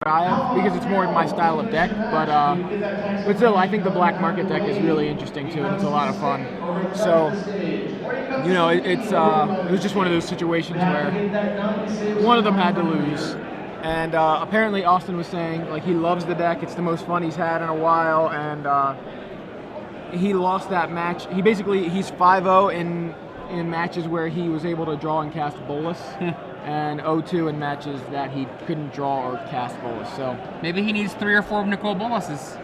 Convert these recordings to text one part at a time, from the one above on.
I have because it's more my style of deck. But still, I think the black market deck is really interesting too, and it's a lot of fun. So, it was just one of those situations where one of them had to lose. And apparently Austin was saying like he loves the deck. It's the most fun he's had in a while, and he lost that match. He's 5-0 in matches where he was able to draw and cast Bolus, and 0-2 in matches that he couldn't draw or cast Bolus. So maybe he needs 3 or 4 Nicole Boluses.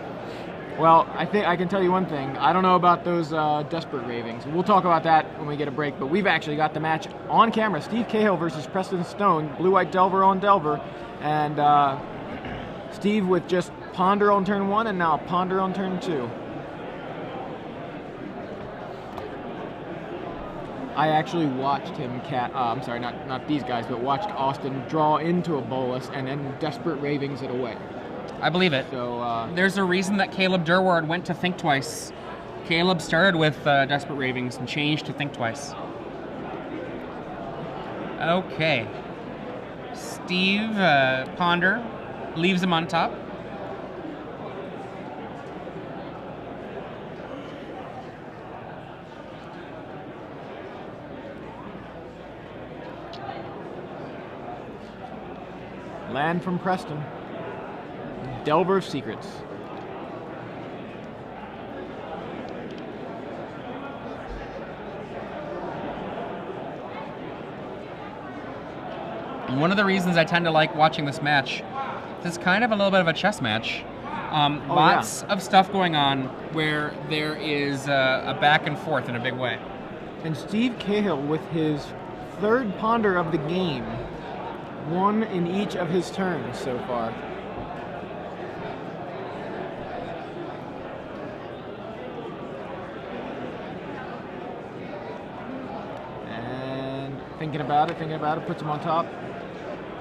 Well, I think I can tell you one thing. I don't know about those desperate ravings. We'll talk about that when we get a break. But we've actually got the match on camera: Steve Cahill versus Preston Stone, blue-white Delver on Delver, and Steve with just Ponder on turn 1 and now Ponder on turn 2. I actually watched him I'm sorry, not these guys, but watched Austin draw into a Bolus and then desperate ravings it away. I believe it. So there's a reason that Caleb Durward went to Think Twice. Caleb started with Desperate Ravings and changed to Think Twice. Okay. Steve Ponder leaves him on top. Land from Preston. Delver of Secrets. One of the reasons I tend to like watching this match, it's kind of a little bit of a chess match. Lots of stuff going on where there is a back and forth in a big way. And Steve Cahill with his third Ponder of the game. One in each of his turns so far. And thinking about it, puts him on top.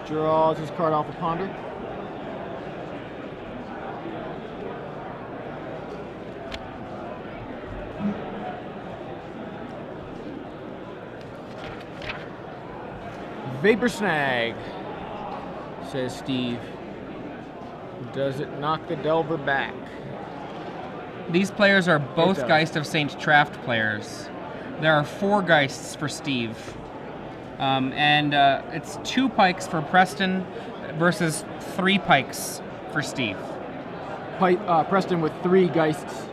Draws his card off a Ponder. Vapor Snag, says Steve. Does it knock the Delver back? These players are both Geist of St. Traft players. There are 4 Geists for Steve. It's 2 pikes for Preston versus 3 pikes for Steve. Preston with 3 Geists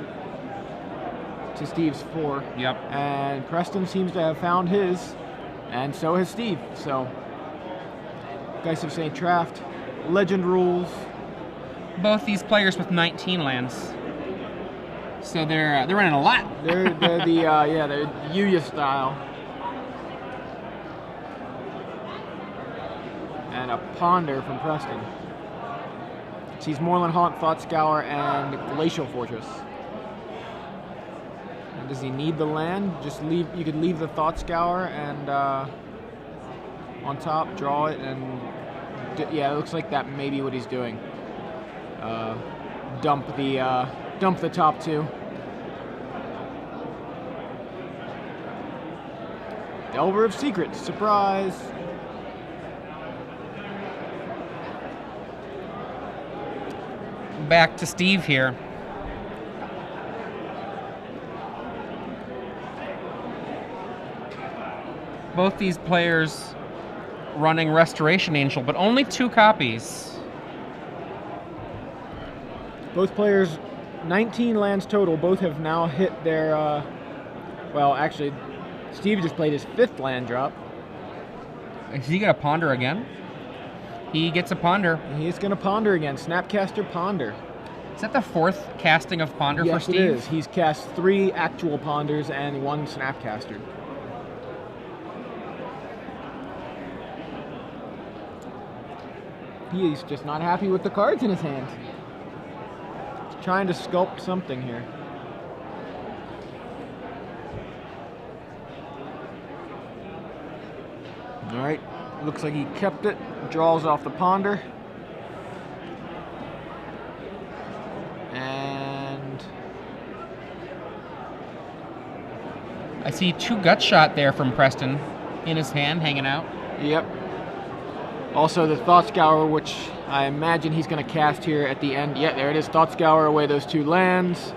to Steve's 4. Yep. And Preston seems to have found his, and so has Steve. So, Geist of St. Traft, Legend rules. Both these players with 19 lands. So they're running a lot. They're they're Yuya style. And a Ponder from Preston. Sees Moorland Haunt, Thought Scour, and Glacial Fortress. And does he need the land? You could leave the Thought Scour and on top, draw it, and it looks like that may be what he's doing. Dump the top 2. Delver of Secrets, surprise. Back to Steve here. Both these players running Restoration Angel, but only 2 copies. Both players, 19 lands total. Both have now hit their, well, actually, Steve just played his 5th land drop. Is he going to Ponder again? He gets a Ponder. He's going to Ponder again. Snapcaster Ponder. Is that the 4th casting of Ponder for Steve? Yes, it is. He's cast 3 actual Ponders and 1 Snapcaster. He's just not happy with the cards in his hand. He's trying to sculpt something here. Alright, looks like he kept it. Draws off the Ponder. And I see 2 Gut Shot there from Preston in his hand, hanging out. Yep. Also the Thought Scour, which I imagine he's going to cast here at the end. Yeah, there it is. Thought Scour away those 2 lands.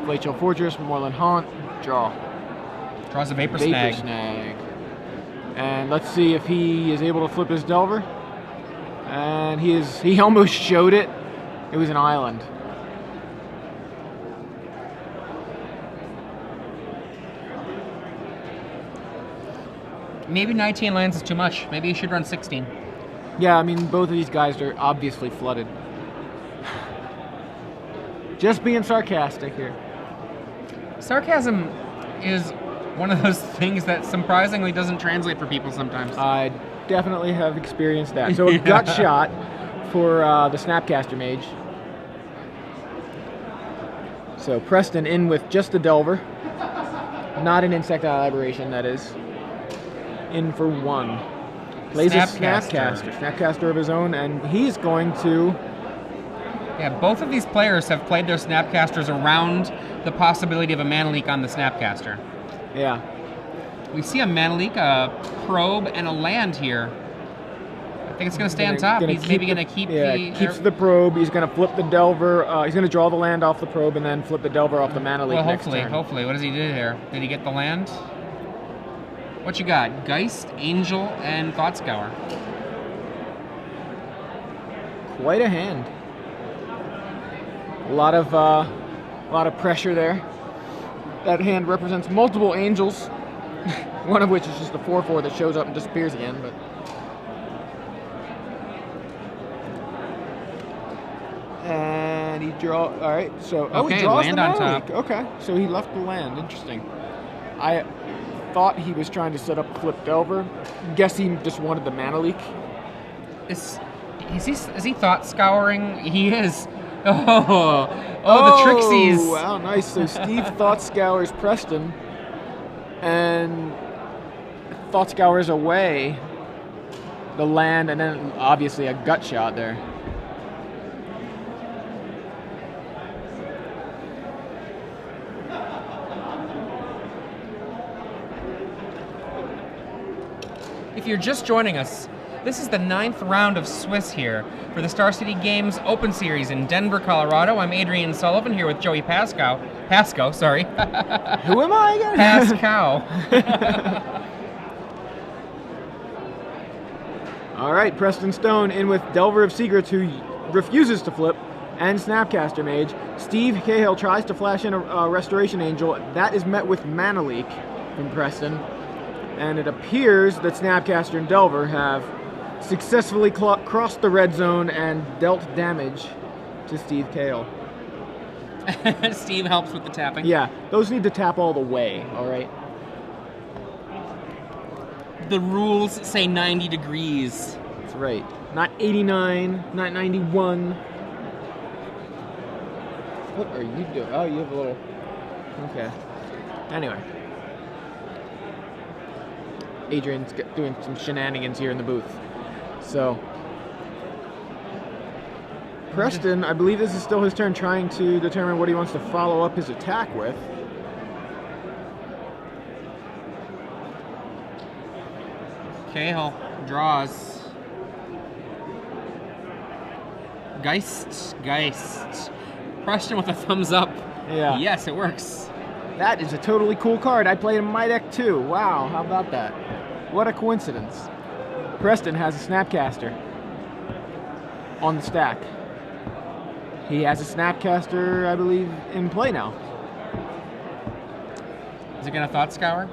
Glacial Fortress, Moorland Haunt, draw. Draws a Vapor Snag. And let's see if he is able to flip his Delver. And he almost showed it. It was an island. Maybe 19 lands is too much. Maybe he should run 16. Yeah, I mean, both of these guys are obviously flooded. Just being sarcastic here. Sarcasm is one of those things that surprisingly doesn't translate for people sometimes. I definitely have experienced that. So a gut shot for the Snapcaster Mage. So Preston in with just the Delver. Not an Insectile Aberration, that is. In for 1. Plays a Snapcaster of his own, and he's going to... Yeah, both of these players have played their Snapcasters around the possibility of a Mana Leak on the Snapcaster. Yeah. We see a Mana Leak, a Probe, and a land here. I think it's going to stay on top. He's maybe going to keep keeps the Probe. He's going to flip the Delver. He's going to draw the land off the Probe and then flip the Delver off the Mana Leak next turn. Hopefully. What does he do here? Did he get the land? What you got? Geist, Angel, and Thought Scour. Quite a hand. A lot of pressure there. That hand represents multiple angels, one of which is just a 4/4 that shows up and disappears again. But and he draw. All right, so he draws land the on Mana top. Leak. Okay, so he left the land. Interesting. I thought he was trying to set up flip Delver. Guess he just wanted the Mana Leak. Is he Thought Scouring? He is. Oh, the Trixies. Wow, nice. So Steve Thought Scours Preston, and Thought Scours away the land, and then obviously a gut shot there. If you're just joining us, this is the 9th round of Swiss here for the Star City Games Open Series in Denver, Colorado. I'm Adrian Sullivan here with Joey Pasco, sorry. Who am I again? Pascal. All right, Preston Stone in with Delver of Secrets, who refuses to flip, and Snapcaster Mage. Steve Cahill tries to flash in a Restoration Angel. That is met with Mana Leak from Preston. And it appears that Snapcaster and Delver have successfully crossed the red zone and dealt damage to Steve Cahill. Steve helps with the tapping. Yeah, those need to tap all the way, all right? The rules say 90 degrees. That's right. Not 89, not 91. What are you doing? Oh, you have a little... Okay. Anyway. Adrian's doing some shenanigans here in the booth. So, Preston, I believe this is still his turn, trying to determine what he wants to follow up his attack with. Cahill draws. Geist. Preston with a thumbs up. Yeah. Yes, it works. That is a totally cool card. I played in my deck too. Wow, how about that? What a coincidence. Preston has a Snapcaster on the stack. He has a Snapcaster, I believe, in play now. Is he gonna Thought Scour?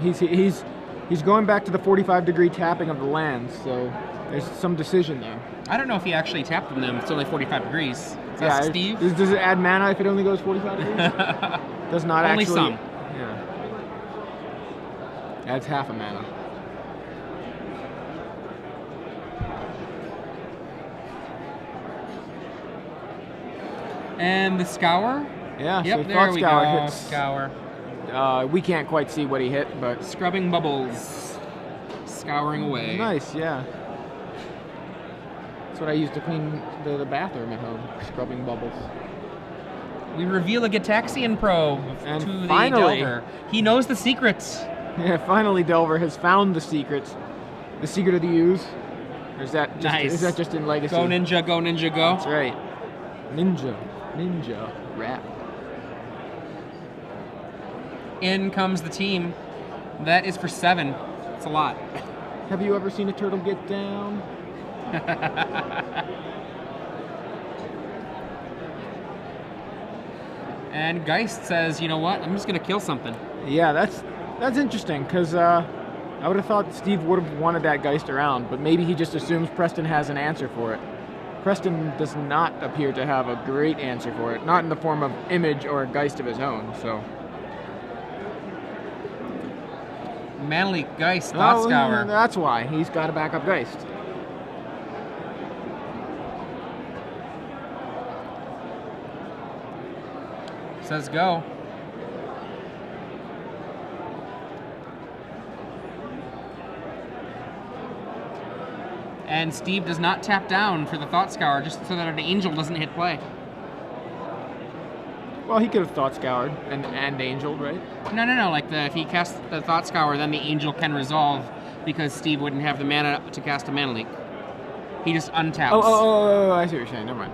He's going back to the 45-degree tapping of the lands, so there's some decision there. I don't know if he actually tapped them. It's only 45 degrees. Yeah, Steve? Does it add mana if it only goes 45 degrees? Does not only actually. Some. Yeah. Adds half a mana. And the Scour? Yeah, yep, so there we go. Hits. Scour. We can't quite see what he hit, but... Scrubbing bubbles. Scouring away. Nice, yeah. That's what I use to clean the bathroom at home. Scrubbing bubbles. We reveal a Gitaxian Probe and to finally, the Delver. He knows the secrets. Yeah, finally Delver has found the secrets. The secret of the use? Or is that just, Nice. is that just in Legacy? Go Ninja, go Ninja, go. That's right. Ninja rap. In comes the team. That is for 7. It's a lot. Have you ever seen a turtle get down? And Geist says, you know what? I'm just going to kill something. Yeah, that's interesting, because I would have thought Steve would have wanted that Geist around, but maybe he just assumes Preston has an answer for it. Preston does not appear to have a great answer for it, not in the form of Image or a Geist of his own, so... Manly Geist, Thought Scour. That's why. He's got a backup Geist. Says go. And Steve does not tap down for the Thought Scour, just so that an Angel doesn't hit play. Well, he could have Thought Scoured and Angel, right? No. Like if he casts the Thought Scour, then the Angel can resolve because Steve wouldn't have the mana to cast a Mana Leak. He just untaps. Oh, I see what you're saying. Never mind.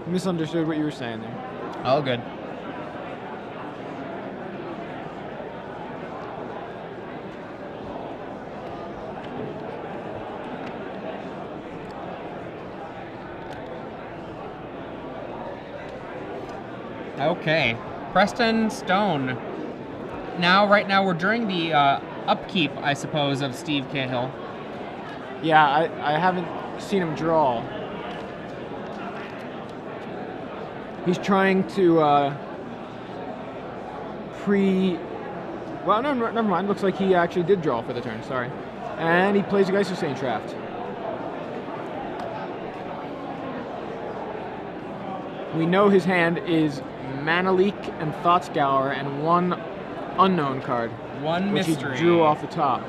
Misunderstood what you were saying there. Oh, good. Okay, Preston Stone. Right now we're during the upkeep, I suppose, of Steve Cahill. Yeah, I haven't seen him draw. He's trying to Well, no, never mind. Looks like he actually did draw for the turn. Sorry, and he plays a Geist of Saint Shaft. We know his hand is Mana Leak and Thought Scour and one unknown card. One which mystery. He drew off the top.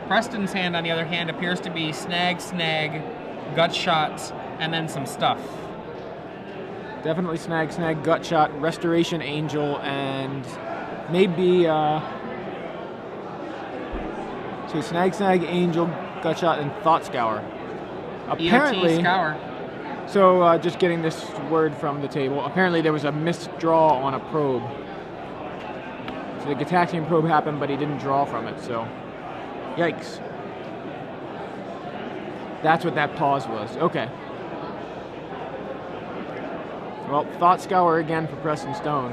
Preston's hand, on the other hand, appears to be Snag, Gut Shot, and then some stuff. Definitely Snag, Gut Shot, Restoration Angel, and maybe so Snag, Angel, Gut Shot, and Thought Scour. Apparently, EOT Scour. So just getting this word from the table. Apparently there was a missed draw on a probe. So the Gataxian probe happened, but he didn't draw from it. So, yikes. That's what that pause was. Okay. Well, Thought Scour again for Preston Stone.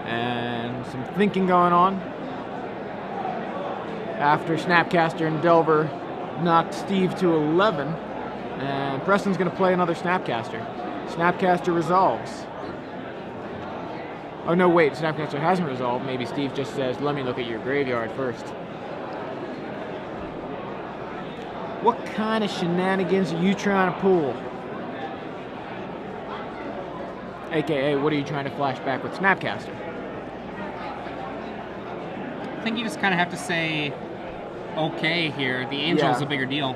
And some thinking going on. After Snapcaster and Delver knocked Steve to 11. And Preston's going to play another Snapcaster. Snapcaster resolves. Oh, no, wait. Snapcaster hasn't resolved. Maybe Steve just says, let me look at your graveyard first. What kind of shenanigans are you trying to pull? AKA, what are you trying to flash back with Snapcaster? I think you just kind of have to say, okay here. The Angel's a bigger deal.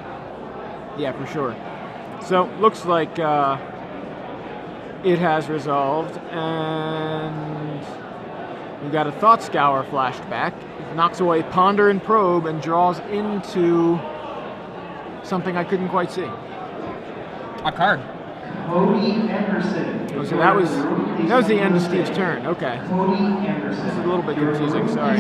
Yeah, for sure. So, looks like it has resolved, and we've got a Thought Scour flashed back. It knocks away Ponder and Probe and draws into something I couldn't quite see. A card. Oh, so that was the end of Steve's turn. Okay. This is a little bit confusing, sorry.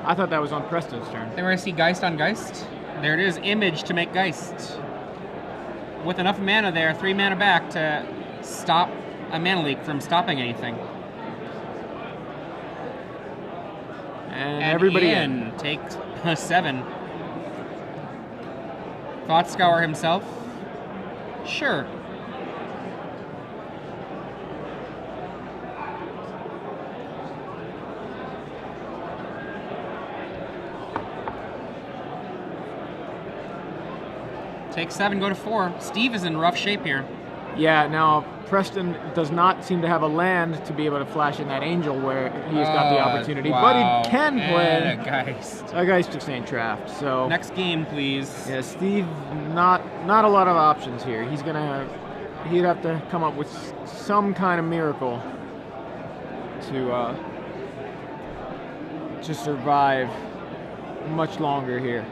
I thought that was on Preston's turn. Then we're going to see Geist on Geist. There it is, Image to make Geist. With enough mana there, 3 mana back to stop a Mana Leak from stopping anything. And everybody in takes a 7. Thought Scour himself? Sure. Take 7, go to 4. Steve is in rough shape here. Yeah, now Preston does not seem to have a land to be able to flash in that Angel where he's got the opportunity, wow. but he can play And a Geist. a Geist of St. Traft. So Next game, please. yeah, Steve, not a lot of options here. He'd have to come up with some kind of miracle to survive much longer here.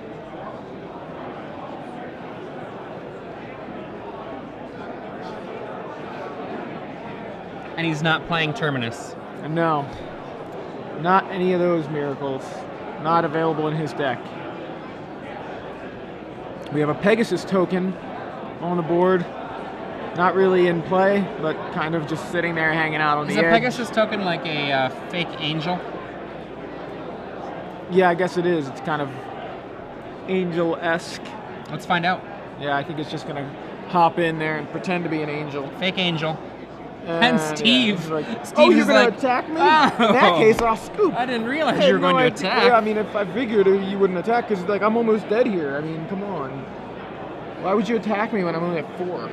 And he's not playing Terminus. No, not any of those miracles. Not available in his deck. We have a Pegasus token on the board. Not really in play, but kind of just sitting there hanging out on the edge. Is a Pegasus token like a fake angel? Yeah, I guess it is. It's kind of angel-esque. Let's find out. Yeah, I think it's just going to hop in there and pretend to be an angel. Fake angel. And Steve. Yeah, like, Steve oh, you're is going like, to attack me? oh. In that case, I'll scoop. I didn't realize Hey, you were going to I- attack. Yeah, I mean, if I figured you wouldn't attack, because like, I'm almost dead here. I mean, come on. Why would you attack me when I'm only at 4?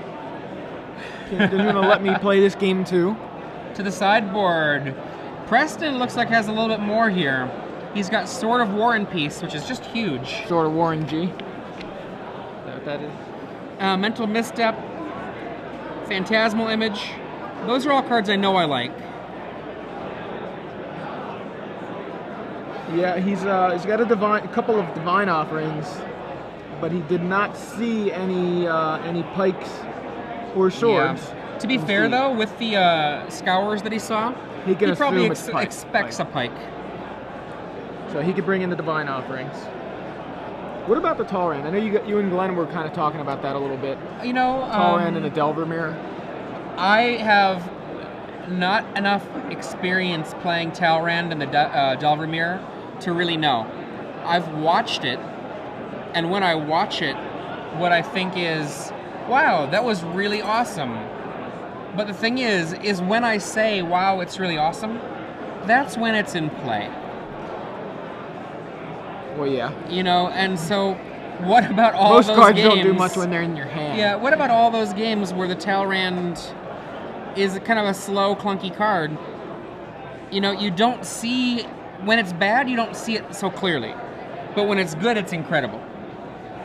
You're going to let me play this game too? To the sideboard. Preston looks like has a little bit more here. He's got Sword of War and Peace, which is just huge. Sort of Warren G. Is that what that is? Mental Misstep. Phantasmal Image. Those are all cards I know I like. Yeah, he's got a couple of divine offerings, but he did not see any pikes or swords. Yeah. To be fair, though, with the Scours that he saw, he probably assume it's expects a pike. So he could bring in the divine offerings. What about the Talrand? I know you and Glenn were kind of talking about that a little bit. You know, Talrand and a Delver Mirror. I have not enough experience playing Talrand and the Delver Mirror to really know. I've watched it, and when I watch it, what I think is, wow, that was really awesome. But the thing is when I say, wow, it's really awesome, that's when it's in play. Well, yeah. You know, and so what about all Most those cards games? don't do much when they're in your hand. Yeah, what about all those games where the Talrand is kind of a slow, clunky card? You know, you don't see, when it's bad, you don't see it so clearly. But when it's good, it's incredible.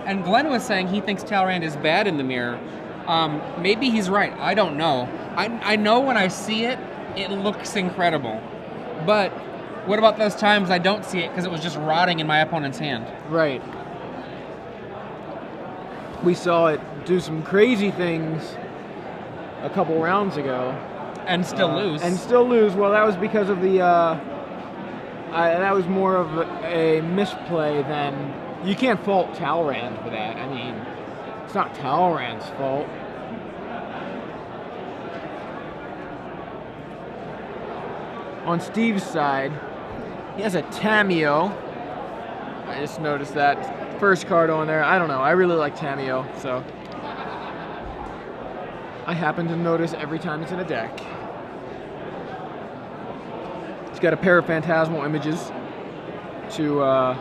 And Glenn was saying he thinks Talrand is bad in the mirror. Maybe he's right. I don't know. I know when I see it, it looks incredible. But what about those times I don't see it because it was just rotting in my opponent's hand? Right. We saw it do some crazy things a couple rounds ago. And still lose. And still lose. Well, that was because of the... that was more of a misplay than... You can't fault Talrand for that. I mean, it's not Talrand's fault. On Steve's side, he has a Tameo. I just noticed that first card on there. I don't know. I really like Tameo, so I happen to notice every time it's in a deck. He's got a pair of Phantasmal Images to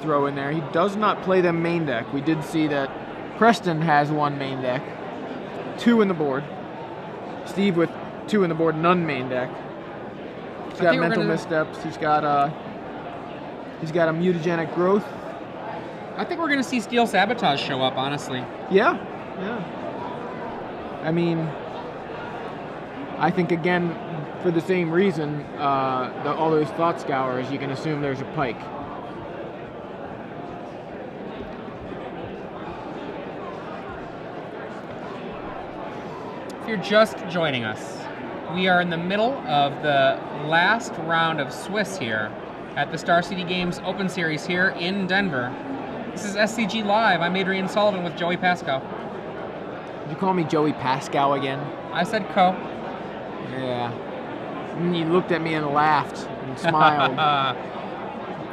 throw in there. He does not play them main deck. We did see that Preston has one main deck, 2 in the board. Steve with 2 in the board, none main deck. He's got mental missteps. He's got a mutagenic growth. I think we're going to see Steel Sabotage show up, honestly. Yeah. I mean, I think again, for the same reason, all those Thought Scours, you can assume there's a pike. If you're just joining us, we are in the middle of the last round of Swiss here at the Star City Games Open Series here in Denver. This is SCG Live. I'm Adrian Sullivan with Joey Pascoe. Did you call me Joey Pascoe again? I said co. Yeah. And you looked at me and laughed and smiled.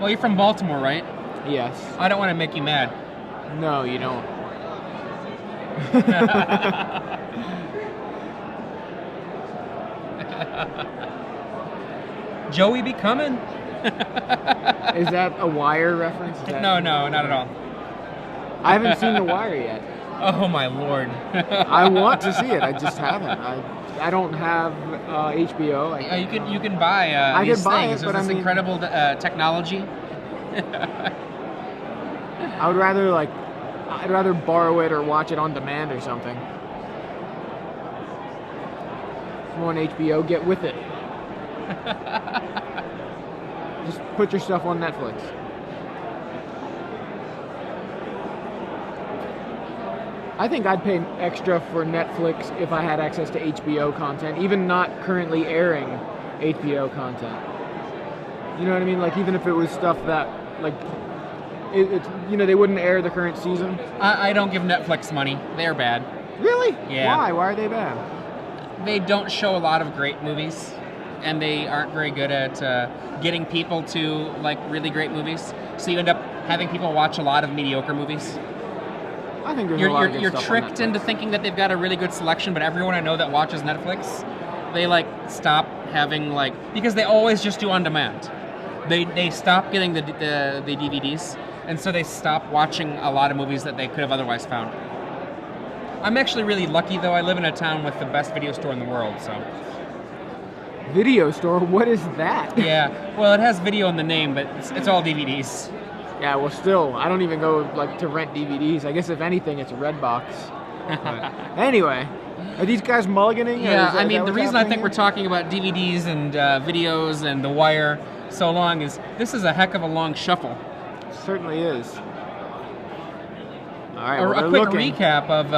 Well, you're from Baltimore, right? Yes. I don't want to make you mad. No, you don't. Joey be coming. Is that a Wire reference? No, not at all. I haven't seen The Wire yet. Oh my lord. I want to see it. I just haven't. I don't have HBO. You can buy I these could buy things. it, but There's I this mean, incredible technology. I would rather I'd rather borrow it or watch it on demand or something. Come on, HBO, get with it. Just put your stuff on Netflix. I think I'd pay extra for Netflix if I had access to HBO content, even not currently airing HBO content. You know what I mean? Like, even if it was stuff that, like, it's, you know, they wouldn't air the current season. I don't give Netflix money. They're bad. Really? Yeah. Why? Why are they bad? They don't show a lot of great movies, and they aren't very good at getting people to like really great movies. So you end up having people watch a lot of mediocre movies. I think there's a lot of good You're stuff tricked on into thinking that they've got a really good selection, but everyone I know that watches Netflix, they like stop having because they always just do on demand. They stop getting the DVDs, and so they stop watching a lot of movies that they could have otherwise found. I'm actually really lucky, though. I live in a town with the best video store in the world, so. Video store? What is that? Yeah, well, it has video in the name, but it's all DVDs. Yeah, well, still, I don't even go to rent DVDs. I guess if anything, it's a Redbox. Anyway, are these guys mulliganing? Yeah, I mean, the reason I think we're talking about DVDs and videos and The Wire so long is this is a heck of a long shuffle. Certainly is. All right, A quick recap of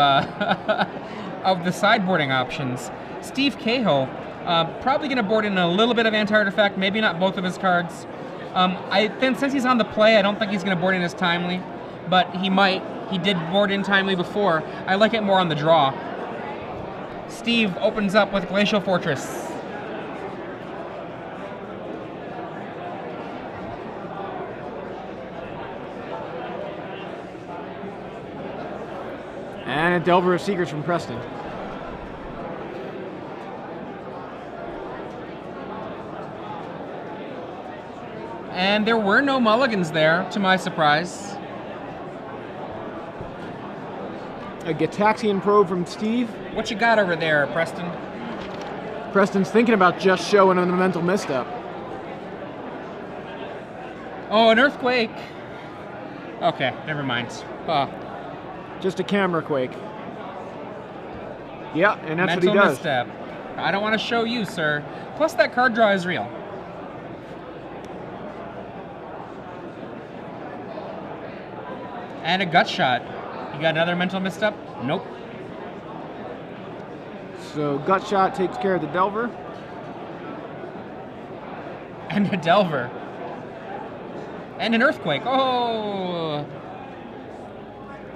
of the sideboarding options. Steve Cahill probably going to board in a little bit of anti-artifact, maybe not both of his cards. Since he's on the play, I don't think he's going to board in as timely, but he might. He did board in timely before. I like it more on the draw. Steve opens up with Glacial Fortress. And a Delver of Secrets from Preston. And there were no mulligans there, to my surprise. A Gitaxian Probe from Steve. What you got over there, Preston? Preston's thinking about just showing him a mental misstep. Oh, an earthquake. Okay, never mind. Just a camera quake. Yeah, and that's mental what he does. Misstep. I don't want to show you, sir. Plus, that card draw is real. And a gut shot. You got another mental misstep? Nope. So Gut Shot takes care of the Delver. And a Delver. And an Earthquake. Oh!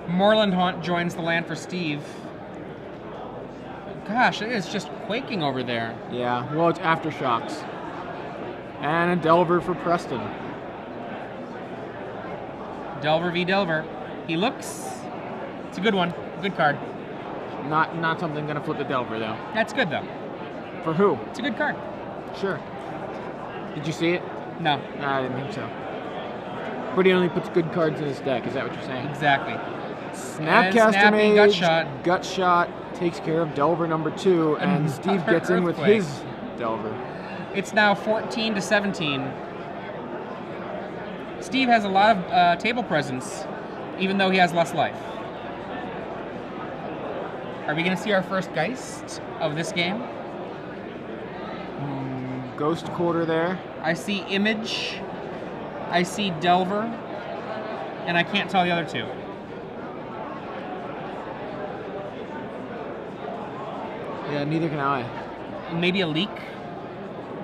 Moorland Haunt joins the land for Steve. Gosh, it is just quaking over there. Yeah, well, it's Aftershocks. And a Delver for Preston. Delver v. Delver. He looks... It's a good one. Good card. Not something gonna flip the Delver, though. That's good, though. For who? It's a good card. Sure. Did you see it? No. I didn't think so. But he only puts good cards in his deck, is that what you're saying? Exactly. Snapcaster Mage, Gut Shot. Gut Shot takes care of Delver number 2, and Steve gets in with his Delver. It's now 14 to 17. Steve has a lot of table presence, even though he has less life. Are we going to see our first Geist of this game? Ghost Quarter there. I see Image, I see Delver, and I can't tell the other two. Yeah, neither can I. Maybe a Leak?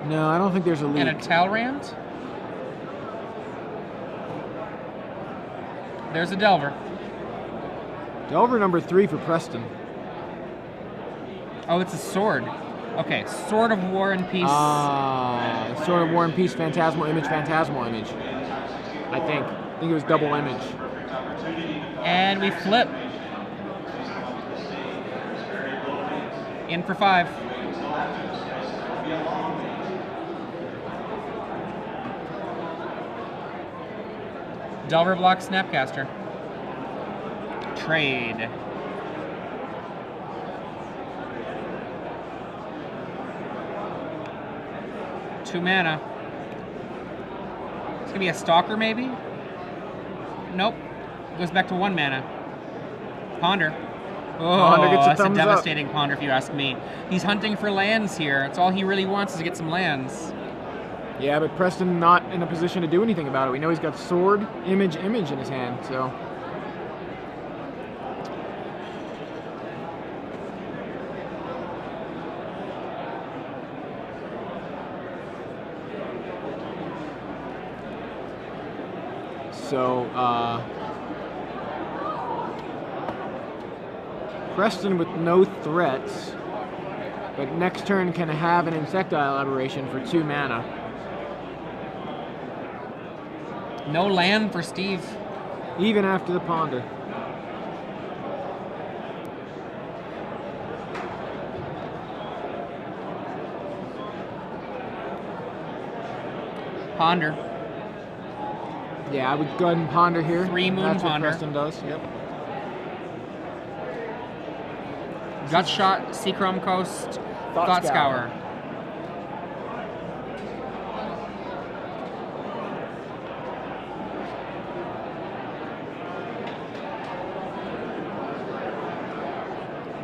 No, I don't think there's a leak. And a Talrand? There's a Delver. Delver number 3 for Preston. Oh, it's a sword. Okay, Sword of War and Peace. Sword of War and Peace, Phantasmal Image, Phantasmal Image. I think it was double image. And we flip. In for 5. Delver blocks Snapcaster. Trade. 2 mana. It's gonna be a Stalker, maybe? Nope. Goes back to 1 mana. Ponder. Oh, Ponder gets a that's a thumbs up. devastating Ponder if you ask me. He's hunting for lands here. That's all he really wants is to get some lands. Yeah, but Preston not in a position to do anything about it. We know he's got sword, image in his hand, so. Preston with no threats, but next turn can have an Insectile Aberration for 2 mana. No land for Steve. Even after the Ponder. Ponder. Yeah, I would go ahead and Ponder here. 3 Moon That's Ponder. what Preston does, yep. Gutshot, Seachrome Coast, Thought Scour.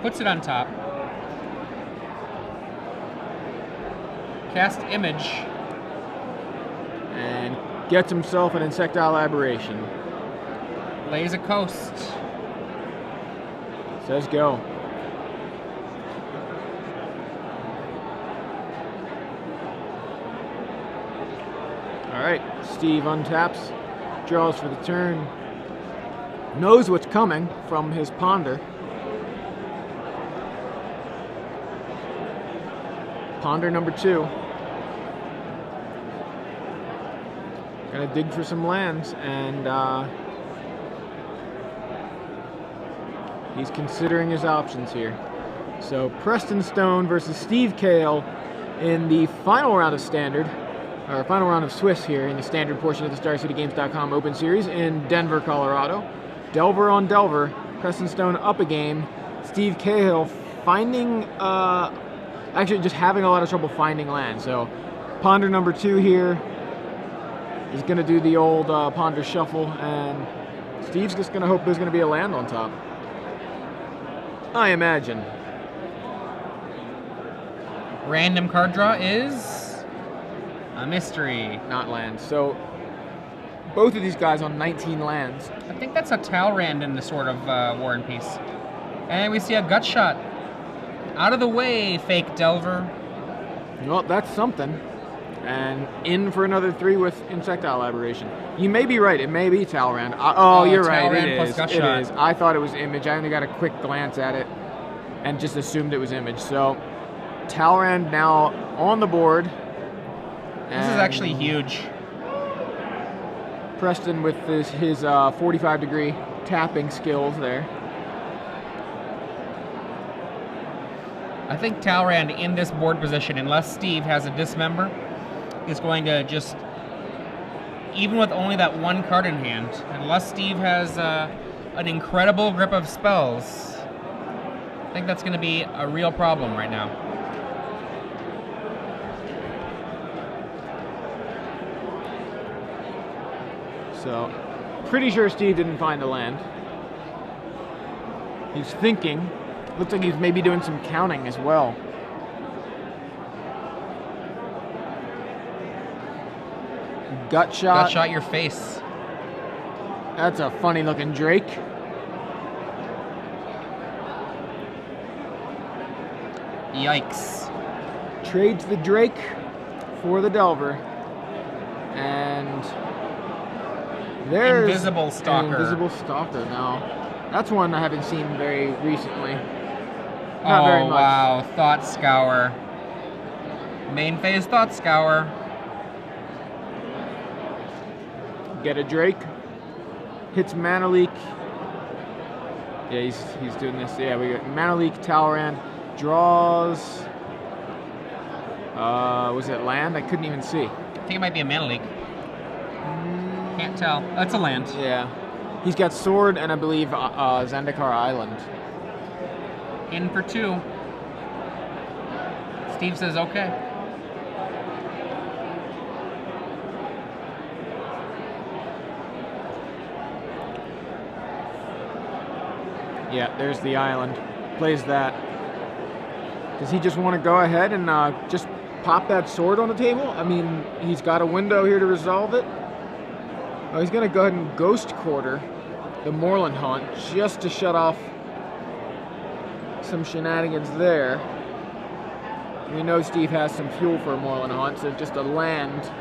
Puts it on top. Cast Image. And gets himself an Insectile Aberration. Lays a coast. Says go. Alright, Steve untaps, draws for the turn, knows what's coming from his Ponder. Ponder number 2. Gonna dig for some lands, and he's considering his options here. So Preston Stone versus Steve Cahill in the final round of Standard, or final round of Swiss here in the Standard portion of the StarCityGames.com Open Series in Denver, Colorado. Delver on Delver, Preston Stone up a game. Steve Cahill finding, actually just having a lot of trouble finding land. So Ponder number 2 here is going to do the old Ponder shuffle, and Steve's just going to hope there's going to be a land on top. I imagine. Random card draw is a mystery. Not lands. So both of these guys on 19 lands. I think that's a Talrand in the sort of War and Peace. And we see a Gutshot. Out of the way, fake Delver. Well, that's something. And in for another 3 with Insectile Aberration. You may be right. It may be Talrand. You're right. It is. It is. I thought it was Image. I only got a quick glance at it and just assumed it was Image. So Talrand now on the board. This is actually huge. Preston with his 45-degree tapping skills there. I think Talrand in this board position, unless Steve has a Dismember, is going to just, even with only that 1 card in hand, unless Steve has an incredible grip of spells, I think that's going to be a real problem right now. So, pretty sure Steve didn't find the land. He's thinking. Looks like he's maybe doing some counting as well. Gutshot. Gutshot your face. That's a funny looking Drake. Yikes. Trades the Drake for the Delver. And there's Invisible Stalker. An Invisible Stalker. Now, that's one I haven't seen very recently. Not very much. Wow. Thought Scour. Main phase Thought Scour. Get a Drake. Hits Mana Leak. Yeah, he's doing this. Yeah, we got Mana Leak, Talrand. Draws. Was it land? I couldn't even see. I think it might be a Mana Leak. Can't tell. That's a land. Yeah. He's got Sword and I believe Zendikar Island. In for 2. Steve says okay. Yeah, there's the island. Plays that. Does he just want to go ahead and just pop that sword on the table? I mean, he's got a window here to resolve it. Oh, he's going to go ahead and Ghost Quarter the Moorland Haunt just to shut off some shenanigans there. We know Steve has some fuel for a Moorland Haunt, so just a land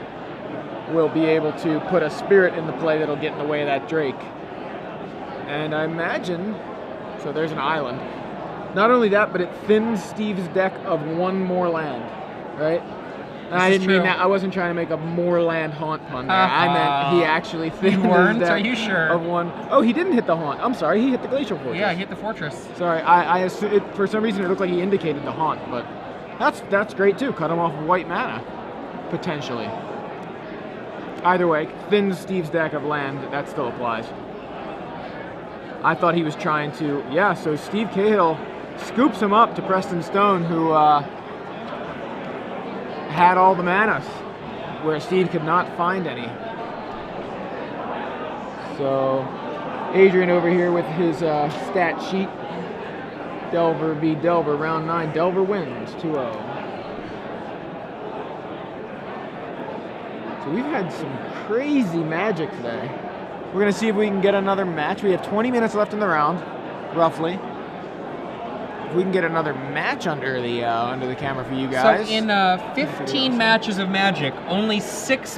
will be able to put a spirit into play that'll get in the way of that Drake. And I imagine, so there's an island. Not only that, but it thins Steve's deck of one more land, right? And I didn't mean that. I wasn't trying to make a Moorland Haunt pun there. I meant he actually thinned his deck Are you sure? of one. Oh, he didn't hit the Haunt. I'm sorry, he hit the Glacial Fortress. Yeah, he hit the Fortress. Sorry, for some reason it looked like he indicated the Haunt, but that's great too. Cut him off of white mana, potentially. Either way, thins Steve's deck of land. That still applies. I thought he was trying to. Yeah, so Steve Cahill scoops him up to Preston Stone, who had all the mana, where Steve could not find any. So Adrian over here with his stat sheet. Delver v. Delver, round 9. Delver wins 2-0. So we've had some crazy Magic today. We're going to see if we can get another match. We have 20 minutes left in the round, roughly. If we can get another match under the camera for you guys. So in 15 matches of Magic, only 6